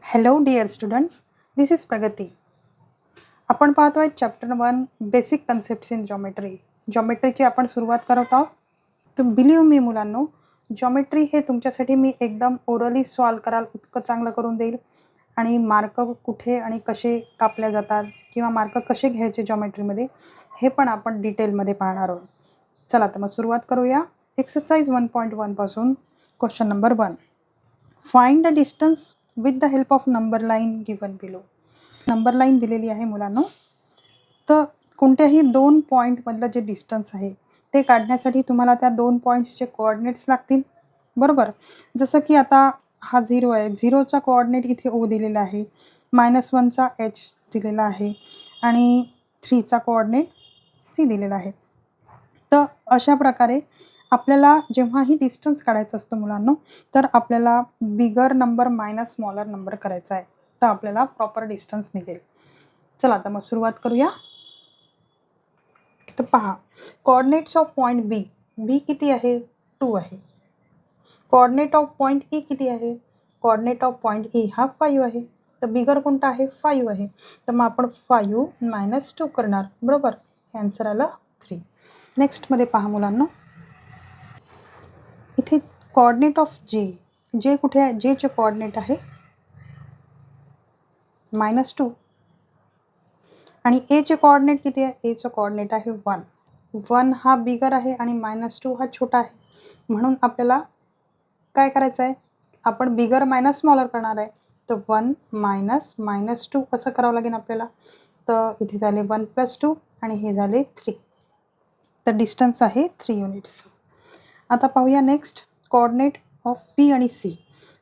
Hello dear students, this is Pragati. आपण पाहतोय chapter 1 basic concepts in geometry. जॉमेट्रीची आपण सुरुवात करत आहोत. तर बिलीव्ह मी मुलांनो, जॉमेट्री हे तुमच्यासाठी मी एकदम ओरली सॉल्व कराल इतकं चांगलं करून देईल. आणि मार्क कुठे आणि कसे कापल्या जातात किंवा मार्क कसे घ्यायचे जॉमेट्रीमध्ये हे पण आपण डिटेलमध्ये पाहणार आहोत. चला तर मग सुरुवात करूया. एक्सरसाइज 1.1 पासून question number 1. Find the distance with the help of number line given below. Number line दिलेली आहे मुलांनो. तर कोणत्याही दोन पॉईंटमधलं जे डिस्टन्स आहे ते काढण्यासाठी तुम्हाला त्या दोन पॉईंट्सचे कोऑर्डिनेट्स लागतील, बरोबर. जसं की आता हा 0 आहे, 0चा कोऑर्डिनेट इथे ओ दिलेला आहे, -1चा एच दिलेला आहे आणि 3चा कोऑर्डिनेट सी दिलेला आहे. तर अशा प्रकारे आपल्याला जेव्हाही डिस्टन्स काढायचं असतं मुलांनो, तर आपल्याला bigger number minus smaller number करायचा आहे, तर आपल्याला प्रॉपर डिस्टन्स निघेल. चला आता मग सुरुवात करूया. तर पहा, कोऑर्डिनेट्स ऑफ पॉईंट बी, बी किती आहे? 2 आहे. कोऑर्डिनेट ऑफ पॉईंट ई किती आहे? कोऑर्डिनेट ऑफ पॉईंट ई हा 5 आहे. तर बिगर कोणता आहे? 5 आहे. तर मग आपण 5 - 2 करणार, बरोबर. आन्सर आलं 3. नेक्स्टमध्ये पहा मुलांनो, इथे कोऑर्डिनेट ऑफ जे, जे कुठे आहे? जेचे कोऑर्डिनेट आहे -2 आणि एचे कोऑर्डिनेट किती आहे? एचं कोऑर्डिनेट आहे 1. 1 हा बिगर आहे आणि -2 हा छोटा आहे. म्हणून आपल्याला काय करायचं आहे? आपण बिगर मायनस स्मॉलर करणार आहे. तर 1 - -2 असं करावं लागेल आपल्याला. तर इथे झाले 1 + 2 आणि हे झाले 3. तर डिस्टन्स आहे 3 युनिट्स. आता पाहूया नेक्स्ट कोऑर्डिनेट ऑफ पी आणि सी.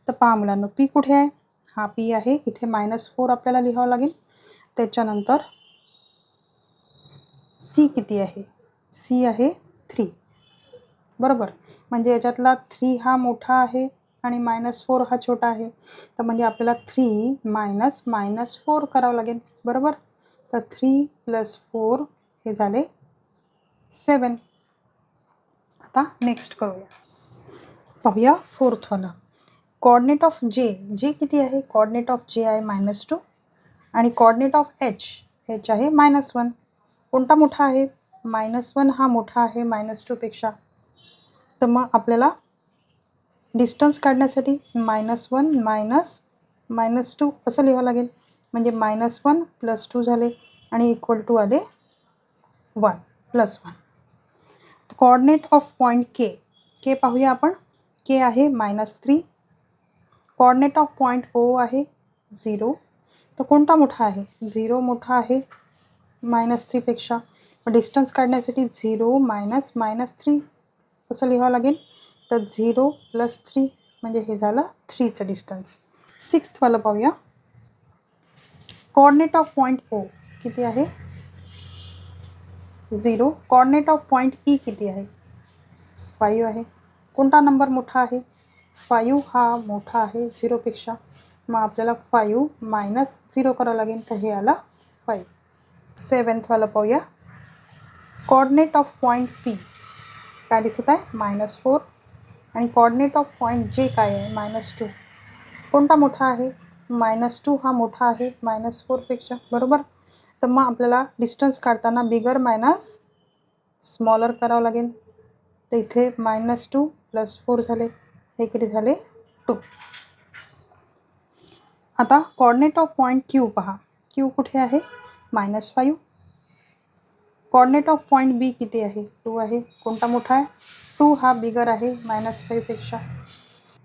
तर पहा मुलांनो, पी कुठे आहे? हा पी आहे. इथे -4 आपल्याला लिहावं लागेल. त्याच्यानंतर सी किती आहे? सी आहे 3, बरोबर. म्हणजे याच्यातला 3 हा मोठा आहे आणि -4 हा छोटा आहे. तर म्हणजे आपल्याला 3 - -4 करावं लागेल, बरोबर. तर 3 + 4 हे झाले 7. आता नेक्स्ट करूया. पाहूया 4th वाला. कोऑर्डिनेट ऑफ जे, जे किती आहे? कोऑर्डिनेट ऑफ जे आहे -2 आणि कोऑर्डिनेट ऑफ एच, एच आहे -1. कोणता मोठा आहे? -1 हा मोठा आहे -2 पेक्षा. तर मग आपल्याला डिस्टन्स काढण्यासाठी -1 - -2 असं लिहावं लागेल. म्हणजे -1 + 2 झाले आणि इक्वल टू आले 1 + 1. कोऑर्डिनेट ऑफ पॉईंट के, के पाहूया आपण. के आहे -3. कोऑर्डिनेट ऑफ पॉईंट ओ आहे 0. तर कोणता मोठा आहे? 0 मोठा आहे -3 पेक्षा. डिस्टन्स काढण्यासाठी 0 - -3 असं लिहावं लागेल. तर 0 + 3 म्हणजे हे झालं 3चं डिस्टन्स. 6th वाला पाहूया. कोऑर्डिनेट ऑफ पॉईंट ओ किती आहे? 0. कोऑर्डिनेट ऑफ पॉईंट ई किती आहे? 5 आहे. कोणता नंबर मोठा आहे? 5 हा मोठा आहे 0 पेक्षा. मग आपल्याला 5 - 0 करावं लागेल. तर हे आला 5. 7th वाला पाहूया. कोऑर्डिनेट ऑफ पॉईंट पी काय दिसत आहे? -4 आणि कोऑर्डिनेट ऑफ पॉईंट जे काय आहे? -2. कोणता मोठा आहे? -2 हा मोठा आहे -4 पेक्षा, बरोबर. तर मग आपल्याला डिस्टन्स काढताना बिगर मायनस स्मॉलर करावं लागेल. तर इथे -2 + 4 झाले. हे किती झाले? 2. आता कोऑर्डिनेट ऑफ पॉईंट क्यू पहा. क्यू कुठे आहे? -5. कोऑर्डिनेट ऑफ पॉईंट बी किती आहे? 2 आहे. कोणता मोठा आहे? 2 हा बिगर आहे -5 पेक्षा.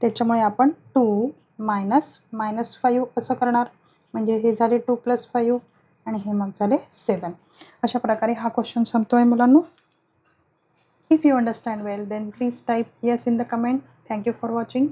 त्याच्यामुळे आपण 2 - -5 असं करणार. म्हणजे हे झाले 2 + 5 आणि हे मग झाले 7. अशा प्रकारे हा क्वेश्चन संपतो आहे मुलांनो. If you understand well, then please type yes in the comment. Thank you for watching.